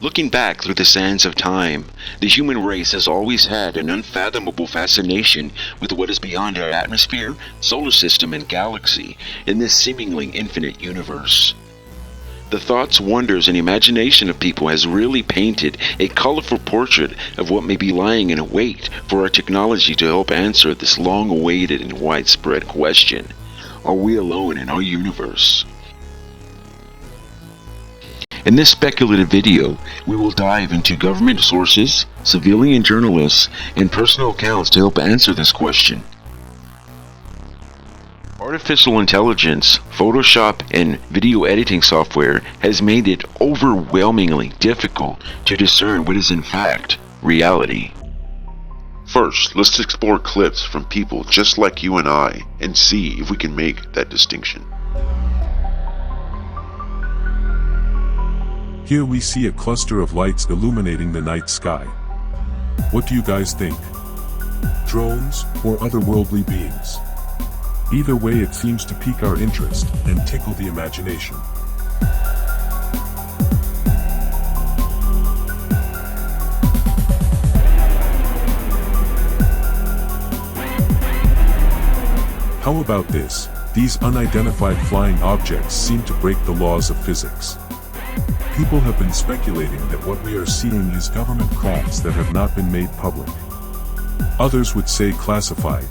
Looking back through the sands of time, the human race has always had an unfathomable fascination with what is beyond our atmosphere, solar system, and galaxy in this seemingly infinite universe. The thoughts, wonders, and imagination of people has really painted a colorful portrait of what may be lying in wait for our technology to help answer this long-awaited and widespread question: are we alone in our universe? In this speculative video, we will dive into government sources, civilian journalists, and personal accounts to help answer this question. Artificial intelligence, Photoshop, and video editing software has made it overwhelmingly difficult to discern what is in fact reality. First, let's explore clips from people just like you and I and see if we can make that distinction. Here we see a cluster of lights illuminating the night sky. What do you guys think? Drones or otherworldly beings? Either way, it seems to pique our interest and tickle the imagination. How about this? These unidentified flying objects seem to break the laws of physics. People have been speculating that what we are seeing is government crafts that have not been made public. Others would say classified.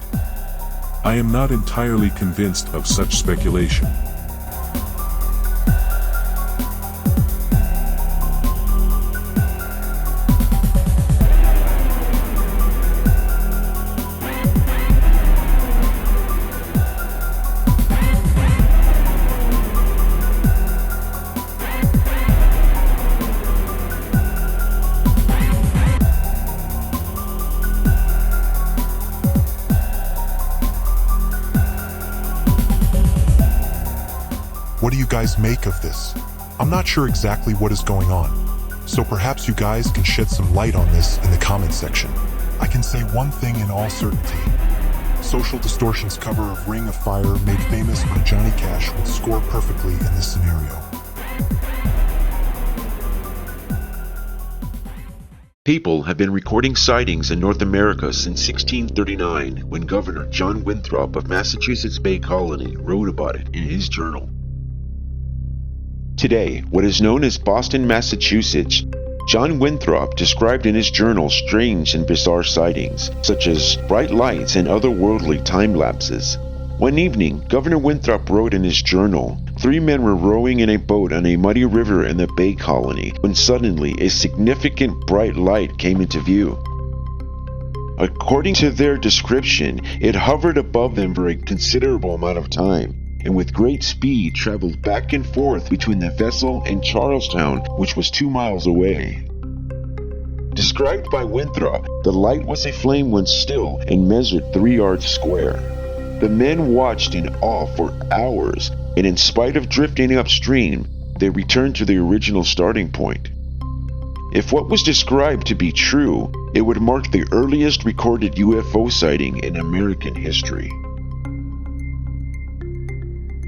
I am not entirely convinced of such speculation. What do you guys make of this? I'm not sure exactly what is going on, so perhaps you guys can shed some light on this in the comment section. I can say one thing in all certainty. Social Distortion's cover of Ring of Fire, made famous by Johnny Cash, would score perfectly in this scenario. People have been recording sightings in North America since 1639, when Governor John Winthrop of Massachusetts Bay Colony wrote about it in his journal. Today, what is known as Boston, Massachusetts, John Winthrop described in his journal strange and bizarre sightings, such as bright lights and otherworldly time lapses. One evening, Governor Winthrop wrote in his journal, 3 men were rowing in a boat on a muddy river in the Bay Colony when suddenly a significant bright light came into view. According to their description, it hovered above them for a considerable amount of time, and with great speed traveled back and forth between the vessel and Charlestown, which was 2 miles away. Described by Winthrop, the light was a flame when still and measured 3 yards square. The men watched in awe for hours, and in spite of drifting upstream, they returned to the original starting point. If what was described to be true, it would mark the earliest recorded UFO sighting in American history.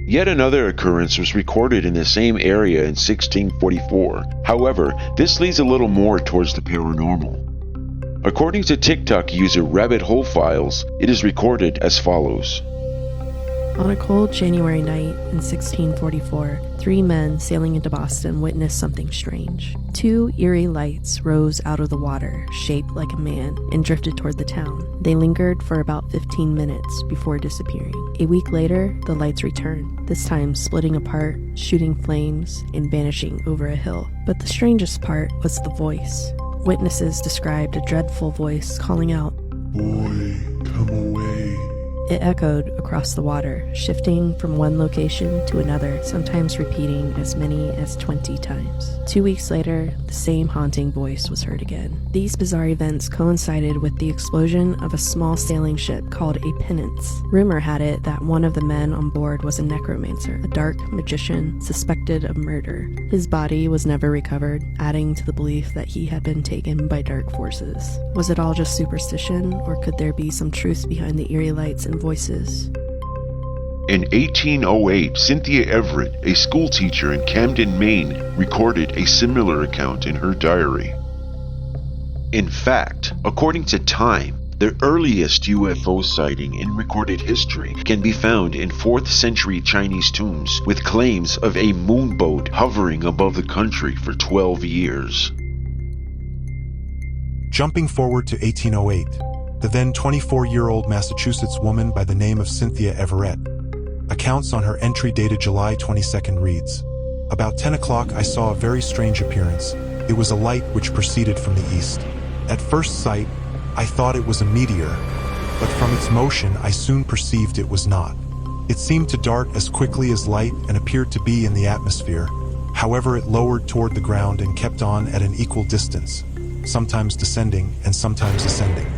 Yet another occurrence was recorded in the same area in 1644. However, this leads a little more towards the paranormal. According to TikTok user Rabbit Hole Files, it is recorded as follows. On a cold January night in 1644, 3 men sailing into Boston witnessed something strange. 2 eerie lights rose out of the water, shaped like a man, and drifted toward the town. They lingered for about 15 minutes before disappearing. A week later, the lights returned, this time splitting apart, shooting flames, and vanishing over a hill. But the strangest part was the voice. Witnesses described a dreadful voice calling out, Boy, come away. It echoed across the water, shifting from one location to another, sometimes repeating as many as 20 times. 2 weeks later, the same haunting voice was heard again. These bizarre events coincided with the explosion of a small sailing ship called a pinnace. Rumor had it that one of the men on board was a necromancer, a dark magician suspected of murder. His body was never recovered, adding to the belief that he had been taken by dark forces. Was it all just superstition, or could there be some truth behind the eerie lights and voices? In 1808, Cynthia Everett, a schoolteacher in Camden, Maine, recorded a similar account in her diary. In fact, according to Time, the earliest UFO sighting in recorded history can be found in 4th century Chinese tombs with claims of a moonboat hovering above the country for 12 years. Jumping forward to 1808, the then 24-year-old Massachusetts woman by the name of Cynthia Everett accounts on her entry dated July 22nd reads, "About 10 o'clock I saw a very strange appearance. It was a light which proceeded from the east. At first sight, I thought it was a meteor, but from its motion I soon perceived it was not. It seemed to dart as quickly as light and appeared to be in the atmosphere. However, it lowered toward the ground and kept on at an equal distance, sometimes descending and sometimes ascending."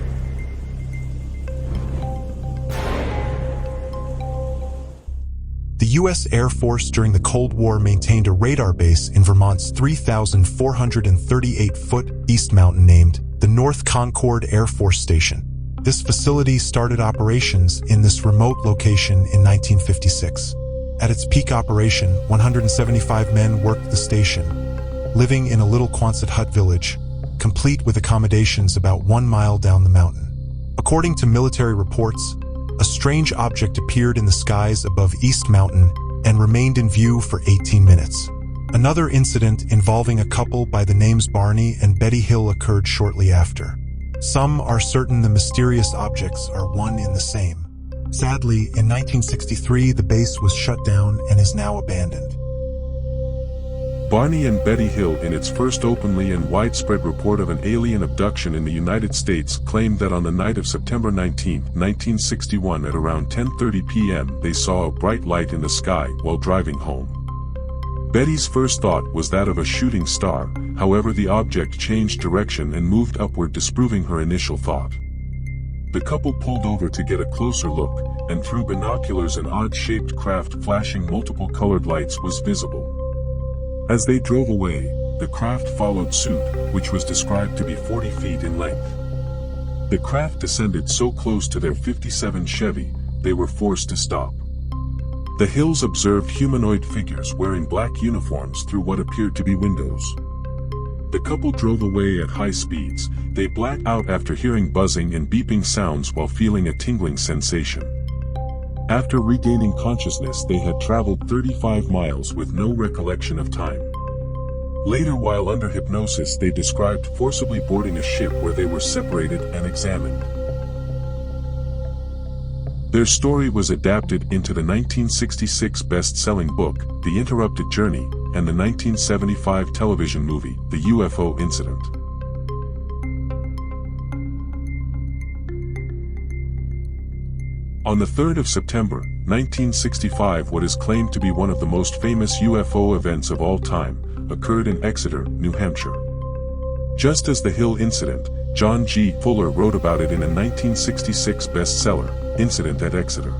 The U.S. Air Force during the Cold War maintained a radar base in Vermont's 3,438-foot East Mountain named the North Concord Air Force Station. This facility started operations in this remote location in 1956. At its peak operation, 175 men worked the station, living in a little Quonset hut village, complete with accommodations about 1 mile down the mountain. According to military reports, a strange object appeared in the skies above East Mountain and remained in view for 18 minutes. Another incident involving a couple by the names Barney and Betty Hill occurred shortly after. Some are certain the mysterious objects are one and the same. Sadly, in 1963, the base was shut down and is now abandoned. Barney and Betty Hill, in its first openly and widespread report of an alien abduction in the United States, claimed that on the night of September 19, 1961 at around 10:30 p.m. they saw a bright light in the sky while driving home. Betty's first thought was that of a shooting star, however the object changed direction and moved upward, disproving her initial thought. The couple pulled over to get a closer look, and through binoculars an odd-shaped craft flashing multiple colored lights was visible. As they drove away, the craft followed suit, which was described to be 40 feet in length. The craft descended so close to their '57 Chevy, they were forced to stop. The Hills observed humanoid figures wearing black uniforms through what appeared to be windows. The couple drove away at high speeds. They blacked out after hearing buzzing and beeping sounds while feeling a tingling sensation. After regaining consciousness, they had traveled 35 miles with no recollection of time. Later, while under hypnosis, they described forcibly boarding a ship where they were separated and examined. Their story was adapted into the 1966 best-selling book, The Interrupted Journey, and the 1975 television movie, The UFO Incident. On the 3rd of September, 1965, what is claimed to be one of the most famous UFO events of all time occurred in Exeter, New Hampshire. Just as the Hill incident, John G. Fuller wrote about it in a 1966 bestseller, Incident at Exeter.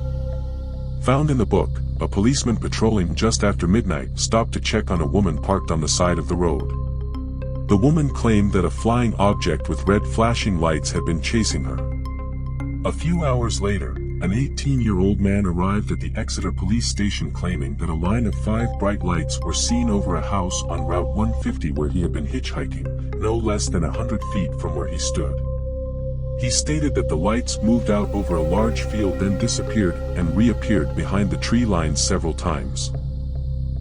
Found in the book, a policeman patrolling just after midnight stopped to check on a woman parked on the side of the road. The woman claimed that a flying object with red flashing lights had been chasing her. A few hours later, an 18-year-old man arrived at the Exeter police station claiming that a line of 5 bright lights were seen over a house on Route 150 where he had been hitchhiking, no less than 100 feet from where he stood. He stated that the lights moved out over a large field, then disappeared and reappeared behind the tree lines several times.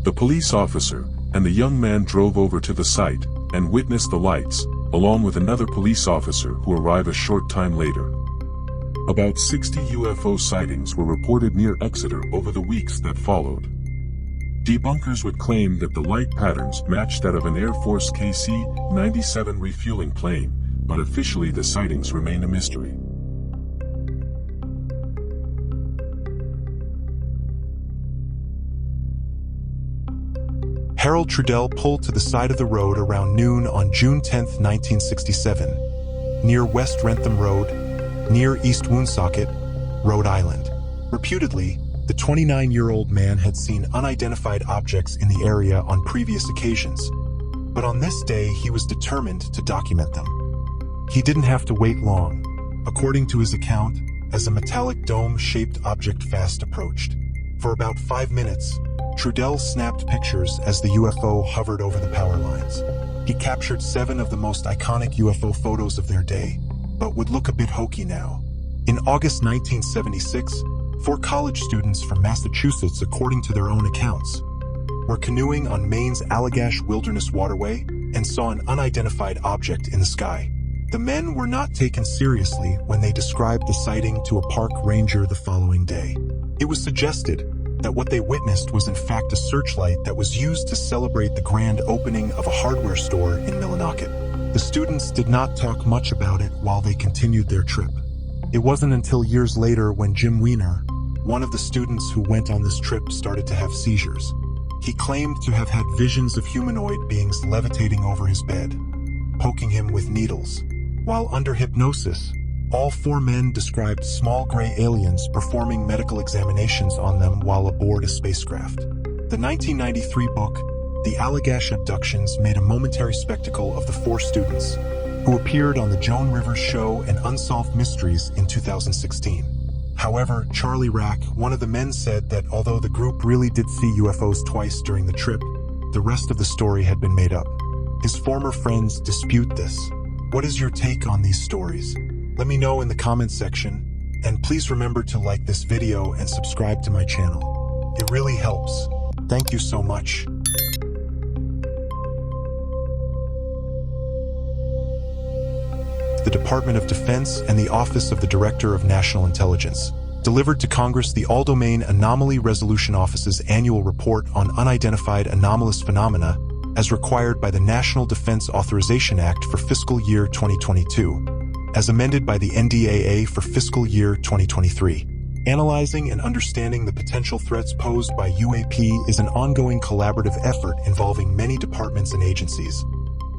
The police officer and the young man drove over to the site and witnessed the lights, along with another police officer who arrived a short time later. About 60 UFO sightings were reported near Exeter over the weeks that followed. Debunkers would claim that the light patterns matched that of an Air Force KC-97 refueling plane, but officially the sightings remain a mystery. Harold Trudell pulled to the side of the road around noon on June 10, 1967, near West Wrentham Road, near East Woonsocket, Rhode Island. Reputedly, the 29-year-old man had seen unidentified objects in the area on previous occasions, but on this day he was determined to document them. He didn't have to wait long, according to his account, as a metallic dome-shaped object fast approached. For about 5 minutes, Trudell snapped pictures as the UFO hovered over the power lines. He captured 7 of the most iconic UFO photos of their day, but would look a bit hokey now. In August 1976, 4 college students from Massachusetts, according to their own accounts, were canoeing on Maine's Allagash Wilderness Waterway and saw an unidentified object in the sky. The men were not taken seriously when they described the sighting to a park ranger the following day. It was suggested that what they witnessed was in fact a searchlight that was used to celebrate the grand opening of a hardware store in Millinocket. The students did not talk much about it while they continued their trip. It wasn't until years later when Jim Weiner, one of the students who went on this trip, started to have seizures. He claimed to have had visions of humanoid beings levitating over his bed, poking him with needles. While under hypnosis, all 4 men described small gray aliens performing medical examinations on them while aboard a spacecraft. The 1993 book, The Allagash Abductions, made a momentary spectacle of the 4 students, who appeared on the Joan Rivers Show and Unsolved Mysteries in 2016. However, Charlie Rack, one of the men, said that although the group really did see UFOs twice during the trip, the rest of the story had been made up. His former friends dispute this. What is your take on these stories? Let me know in the comments section, and please remember to like this video and subscribe to my channel. It really helps. Thank you so much. The Department of Defense and the Office of the Director of National Intelligence delivered to Congress the All-Domain Anomaly Resolution Office's annual report on unidentified anomalous phenomena as required by the National Defense Authorization Act for fiscal year 2022, as amended by the NDAA for fiscal year 2023. Analyzing and understanding the potential threats posed by UAP is an ongoing collaborative effort involving many departments and agencies,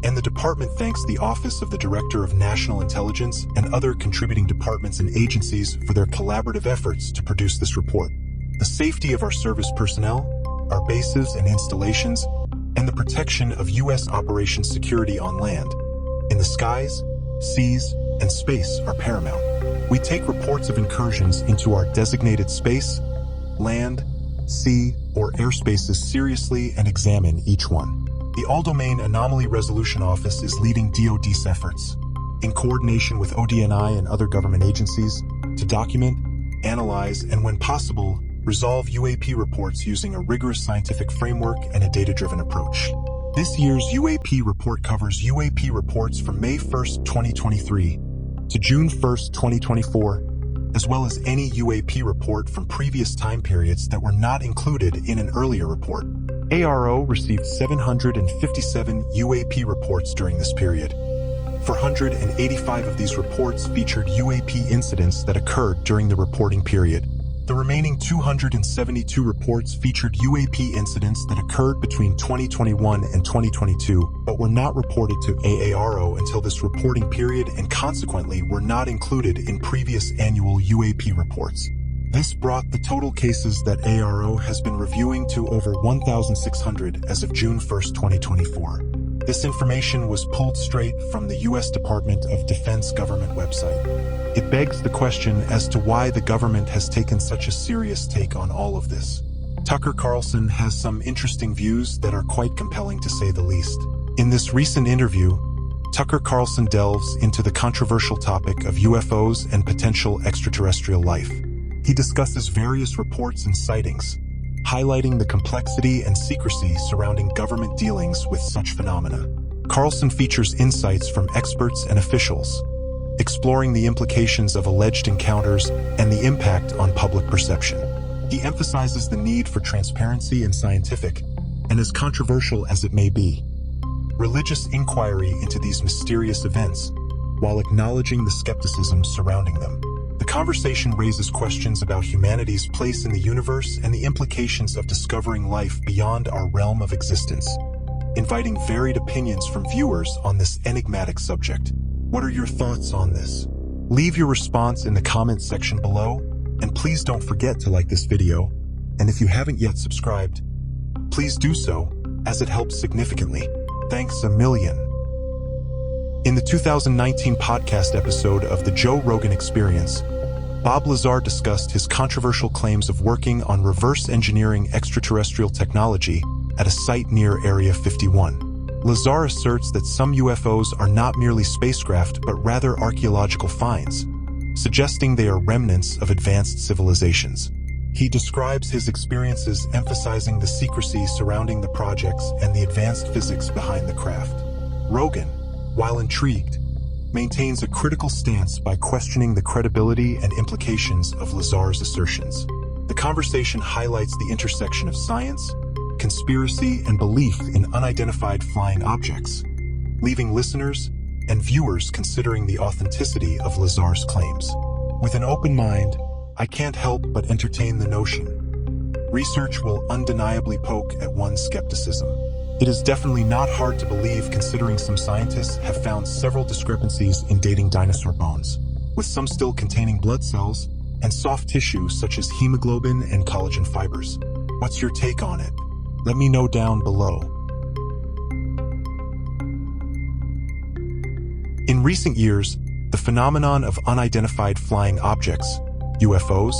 and the department thanks the Office of the Director of National Intelligence and other contributing departments and agencies for their collaborative efforts to produce this report. The safety of our service personnel, our bases and installations, and the protection of U.S. operations security on land, in the skies, seas, and space are paramount. We take reports of incursions into our designated space, land, sea, or airspaces seriously and examine each one. The All-Domain Anomaly Resolution Office is leading DoD's efforts, in coordination with ODNI and other government agencies, to document, analyze, and when possible, resolve UAP reports using a rigorous scientific framework and a data-driven approach. This year's UAP report covers UAP reports from May 1st, 2023 to June 1st, 2024, as well as any UAP report from previous time periods that were not included in an earlier report. ARO received 757 UAP reports during this period. 485 of these reports featured UAP incidents that occurred during the reporting period. The remaining 272 reports featured UAP incidents that occurred between 2021 and 2022, but were not reported to AARO until this reporting period and consequently were not included in previous annual UAP reports. This brought the total cases that ARO has been reviewing to over 1,600 as of June 1st, 2024. This information was pulled straight from the U.S. Department of Defense government website. It begs the question as to why the government has taken such a serious take on all of this. Tucker Carlson has some interesting views that are quite compelling to say the least. In this recent interview, Tucker Carlson delves into the controversial topic of UFOs and potential extraterrestrial life. He discusses various reports and sightings, highlighting the complexity and secrecy surrounding government dealings with such phenomena. Carlson features insights from experts and officials, exploring the implications of alleged encounters and the impact on public perception. He emphasizes the need for transparency and scientific, and as controversial as it may be, religious inquiry into these mysterious events, while acknowledging the skepticism surrounding them. The conversation raises questions about humanity's place in the universe and the implications of discovering life beyond our realm of existence, inviting varied opinions from viewers on this enigmatic subject. What are your thoughts on this? Leave your response in the comments section below, and please don't forget to like this video, and if you haven't yet subscribed, please do so, as it helps significantly. Thanks a million. In the 2019 podcast episode of The Joe Rogan Experience, Bob Lazar discussed his controversial claims of working on reverse engineering extraterrestrial technology at a site near Area 51. Lazar asserts that some UFOs are not merely spacecraft but rather archaeological finds, suggesting they are remnants of advanced civilizations. He describes his experiences emphasizing the secrecy surrounding the projects and the advanced physics behind the craft. Rogan, while intrigued, maintains a critical stance by questioning the credibility and implications of Lazar's assertions. The conversation highlights the intersection of science, conspiracy, and belief in unidentified flying objects, leaving listeners and viewers considering the authenticity of Lazar's claims. With an open mind, I can't help but entertain the notion. Research will undeniably poke at one's skepticism. It is definitely not hard to believe considering some scientists have found several discrepancies in dating dinosaur bones, with some still containing blood cells and soft tissue such as hemoglobin and collagen fibers. What's your take on it? Let me know down below. In recent years, the phenomenon of unidentified flying objects, UFOs,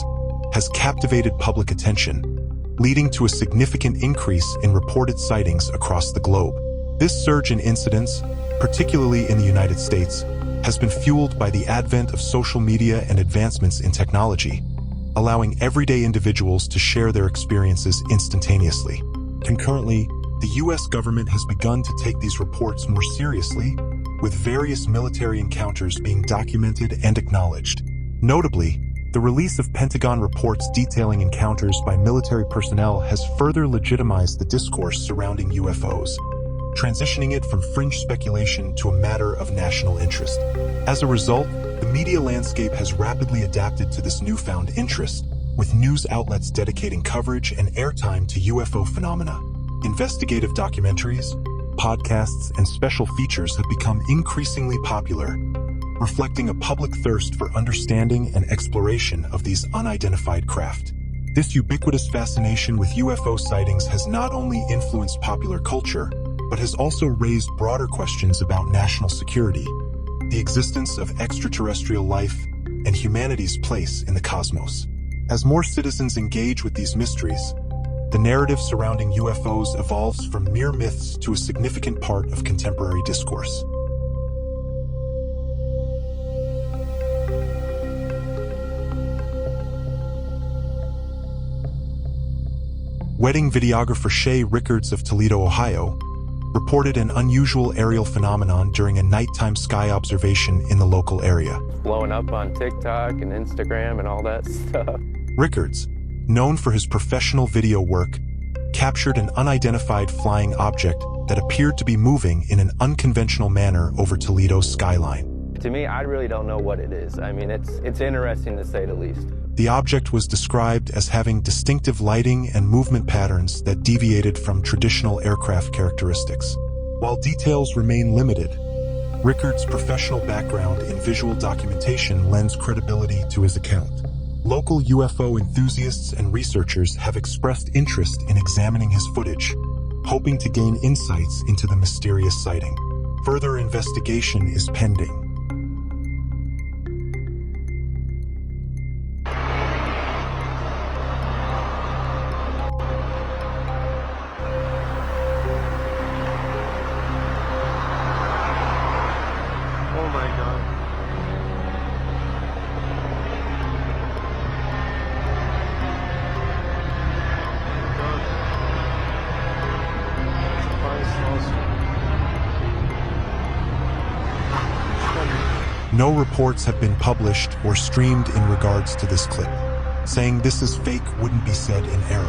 has captivated public attention, leading to a significant increase in reported sightings across the globe. This surge in incidents, particularly in the United States, has been fueled by the advent of social media and advancements in technology, allowing everyday individuals to share their experiences instantaneously. Concurrently, the U.S. government has begun to take these reports more seriously, with various military encounters being documented and acknowledged. Notably, the release of Pentagon reports detailing encounters by military personnel has further legitimized the discourse surrounding UFOs, transitioning it from fringe speculation to a matter of national interest. As a result, the media landscape has rapidly adapted to this newfound interest, with news outlets dedicating coverage and airtime to UFO phenomena. Investigative documentaries, podcasts, and special features have become increasingly popular, reflecting a public thirst for understanding and exploration of these unidentified craft. This ubiquitous fascination with UFO sightings has not only influenced popular culture, but has also raised broader questions about national security, the existence of extraterrestrial life, and humanity's place in the cosmos. As more citizens engage with these mysteries, the narrative surrounding UFOs evolves from mere myths to a significant part of contemporary discourse. Wedding videographer Shay Rickards of Toledo, Ohio, reported an unusual aerial phenomenon during a nighttime sky observation in the local area. Blowing up on TikTok and Instagram and all that stuff. Rickards, known for his professional video work, captured an unidentified flying object that appeared to be moving in an unconventional manner over Toledo's skyline. To me, I really don't know what it is. I mean, it's interesting to say the least. The object was described as having distinctive lighting and movement patterns that deviated from traditional aircraft characteristics. While details remain limited, Rickards' professional background in visual documentation lends credibility to his account. Local UFO enthusiasts and researchers have expressed interest in examining his footage, hoping to gain insights into the mysterious sighting. Further investigation is pending. No reports have been published or streamed in regards to this clip. Saying this is fake wouldn't be said in error.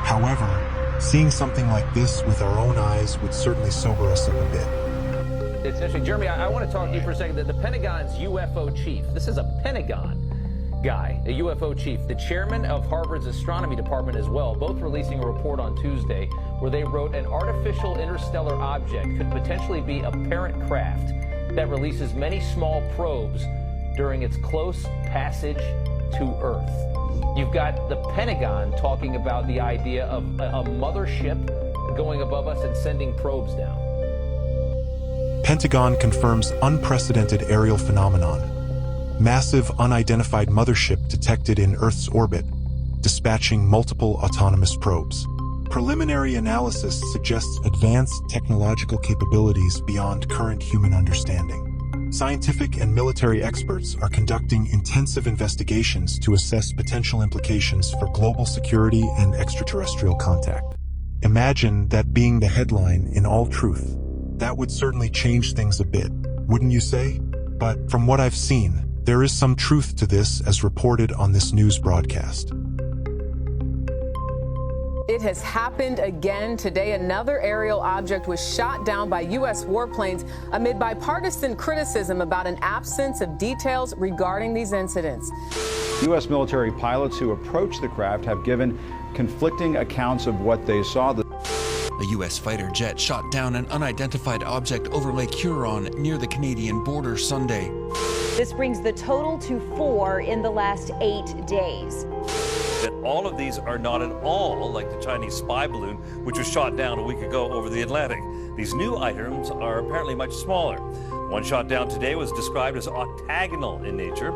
However, seeing something like this with our own eyes would certainly sober us up a bit. It's interesting. Jeremy, I want to talk to you for a second. The Pentagon's UFO chief, this is a Pentagon guy, a UFO chief, the chairman of Harvard's astronomy department as well, both releasing a report on Tuesday where they wrote an artificial interstellar object could potentially be a parent craft that releases many small probes during its close passage to Earth. You've got the Pentagon talking about the idea of a mothership going above us and sending probes down. Pentagon confirms unprecedented aerial phenomenon. massive unidentified mothership detected in Earth's orbit, dispatching multiple autonomous probes. Preliminary analysis suggests advanced technological capabilities beyond current human understanding. Scientific and military experts are conducting intensive investigations to assess potential implications for global security and extraterrestrial contact. Imagine that being the headline in all truth. That would certainly change things a bit, wouldn't you say? But from what I've seen, there is some truth to this as reported on this news broadcast. It has happened again today. Another aerial object was shot down by U.S. warplanes amid bipartisan criticism about an absence of details regarding these incidents. U.S. military pilots who approached the craft have given conflicting accounts of what they saw. A U.S. fighter jet shot down an unidentified object over Lake Huron near the Canadian border Sunday. This brings the total to 4 in the last 8 days. That all of these are not at all like the Chinese spy balloon, which was shot down a week ago over the Atlantic. These new items are apparently much smaller. One shot down today was described as octagonal in nature.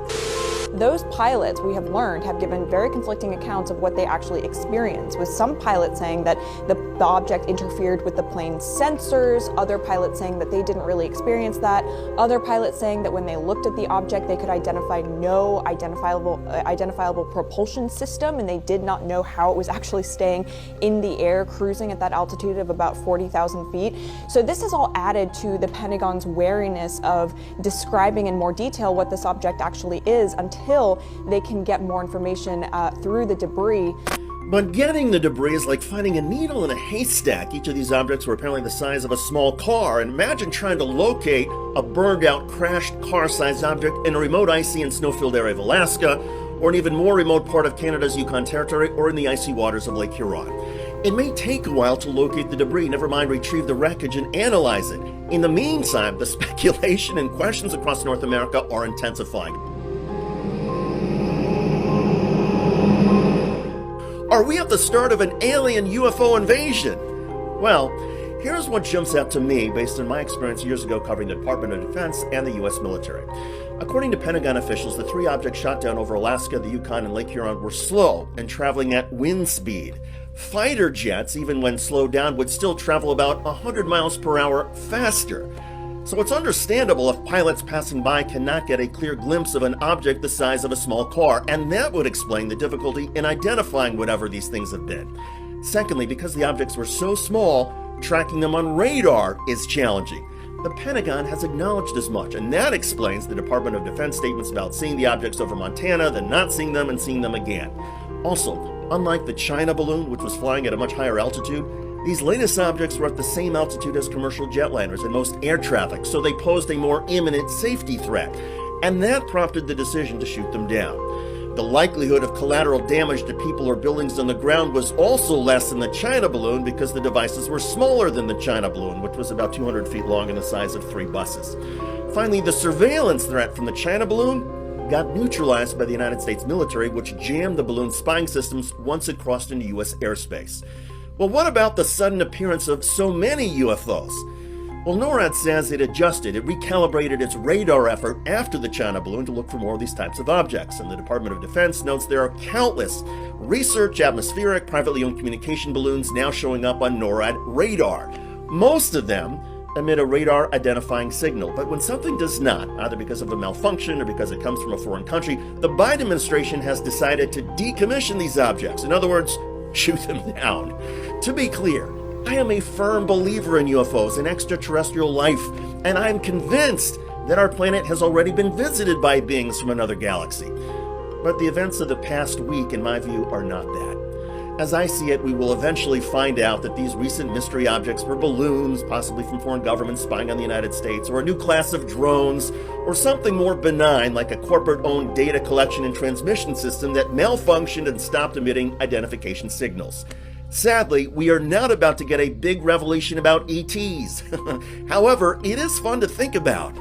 Those pilots, we have learned, have given very conflicting accounts of what they actually experienced, with some pilots saying that the object interfered with the plane's sensors, other pilots saying that they didn't really experience that, other pilots saying that when they looked at the object, they could identify no identifiable propulsion system, and they did not know how it was actually staying in the air, cruising at that altitude of about 40,000 feet. So this is all added to the Pentagon's wariness of describing in more detail what this object actually is until they can get more information through the debris. But getting the debris is like finding a needle in a haystack. Each of these objects were apparently the size of a small car, and imagine trying to locate a burned-out, crashed car-sized object in a remote icy and snow-filled area of Alaska, or an even more remote part of Canada's Yukon Territory, or in the icy waters of Lake Huron. It may take a while to locate the debris, never mind retrieve the wreckage and analyze it. In the meantime, the speculation and questions across North America are intensifying. Are we at the start of an alien UFO invasion? Well, here's what jumps out to me based on my experience years ago covering the Department of Defense and the U.S. military. According to Pentagon officials, the 3 objects shot down over Alaska, the Yukon, and Lake Huron were slow and traveling at wind speed. Fighter jets, even when slowed down, would still travel about 100 miles per hour faster. So it's understandable if pilots passing by cannot get a clear glimpse of an object the size of a small car, and that would explain the difficulty in identifying whatever these things have been. Secondly, because the objects were so small, tracking them on radar is challenging. The Pentagon has acknowledged as much, and that explains the Department of Defense statements about seeing the objects over Montana, then not seeing them and seeing them again. Also, unlike the China balloon, which was flying at a much higher altitude, these latest objects were at the same altitude as commercial jetliners and most air traffic, so they posed a more imminent safety threat, and that prompted the decision to shoot them down. The likelihood of collateral damage to people or buildings on the ground was also less than the China balloon because the devices were smaller than the China balloon, which was about 200 feet long and the size of 3 buses. Finally, the surveillance threat from the China balloon got neutralized by the United States military, which jammed the balloon's spying systems once it crossed into U.S. airspace. Well, what about the sudden appearance of so many UFOs? Well, NORAD says it adjusted, it recalibrated its radar effort after the China balloon to look for more of these types of objects. And the Department of Defense notes there are countless research, atmospheric, privately owned communication balloons now showing up on NORAD radar. Most of them emit a radar identifying signal, but when something does not, either because of a malfunction or because it comes from a foreign country, the Biden administration has decided to decommission these objects. In other words, shoot them down. To be clear, I am a firm believer in UFOs and extraterrestrial life, and I am convinced that our planet has already been visited by beings from another galaxy. But the events of the past week, in my view, are not that. As I see it, we will eventually find out that these recent mystery objects were balloons, possibly from foreign governments spying on the United States, or a new class of drones, or something more benign like a corporate-owned data collection and transmission system that malfunctioned and stopped emitting identification signals. Sadly, we are not about to get a big revelation about ETs. However, it is fun to think about,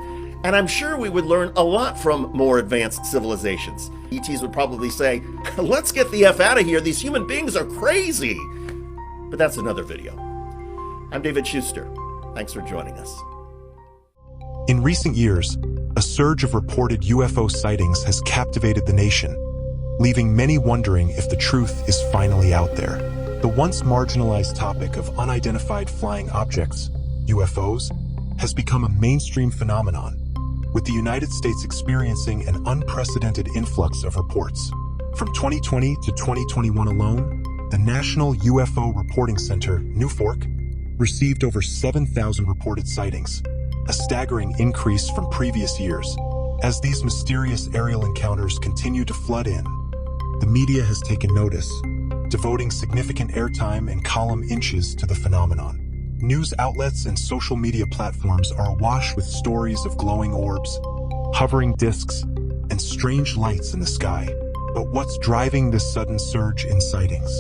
and I'm sure we would learn a lot from more advanced civilizations. ETs would probably say, let's get the F out of here, these human beings are crazy! But that's another video. I'm David Schuster. Thanks for joining us. In recent years, A surge of reported UFO sightings has captivated the nation, leaving many wondering if the truth is finally out there. The once marginalized topic of unidentified flying objects, UFOs, has become a mainstream phenomenon, with the United States experiencing an unprecedented influx of reports. From 2020 to 2021 alone, the National UFO Reporting Center, NUFORC, received over 7,000 reported sightings, a staggering increase from previous years. As these mysterious aerial encounters continue to flood in, the media has taken notice, devoting significant airtime and column inches to the phenomenon. News outlets and social media platforms are awash with stories of glowing orbs, hovering discs, and strange lights in the sky. But what's driving this sudden surge in sightings?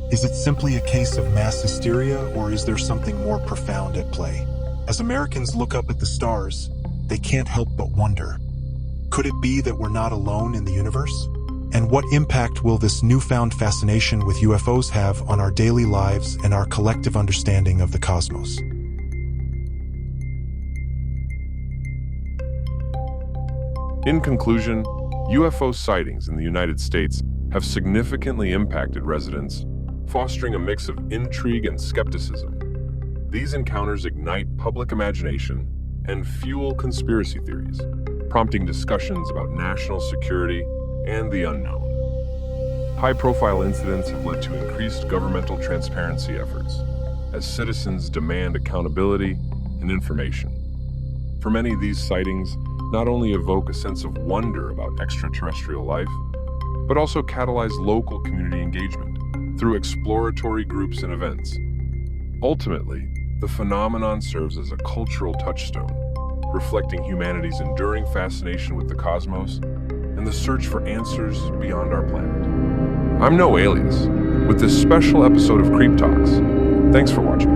Is it simply a case of mass hysteria, or is there something more profound at play? As Americans look up at the stars, they can't help but wonder, could it be that we're not alone in the universe? And what impact will this newfound fascination with UFOs have on our daily lives and our collective understanding of the cosmos? In conclusion, UFO sightings in the United States have significantly impacted residents, fostering a mix of intrigue and skepticism. These encounters ignite public imagination and fuel conspiracy theories, prompting discussions about national security and the unknown. High-profile incidents have led to increased governmental transparency efforts, as citizens demand accountability and information. For many, these sightings not only evoke a sense of wonder about extraterrestrial life, but also catalyze local community engagement through exploratory groups and events. Ultimately, the phenomenon serves as a cultural touchstone, reflecting humanity's enduring fascination with the cosmos and the search for answers beyond our planet. I'm No Alias, with this special episode of Creeptoks. Thanks for watching.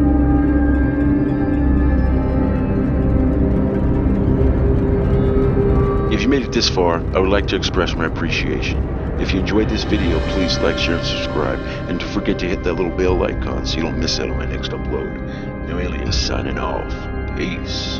If you made it this far, I would like to express my appreciation. If you enjoyed this video, please like, share, and subscribe. And don't forget to hit that little bell icon so you don't miss out on my next upload. No Alias signing off. Peace.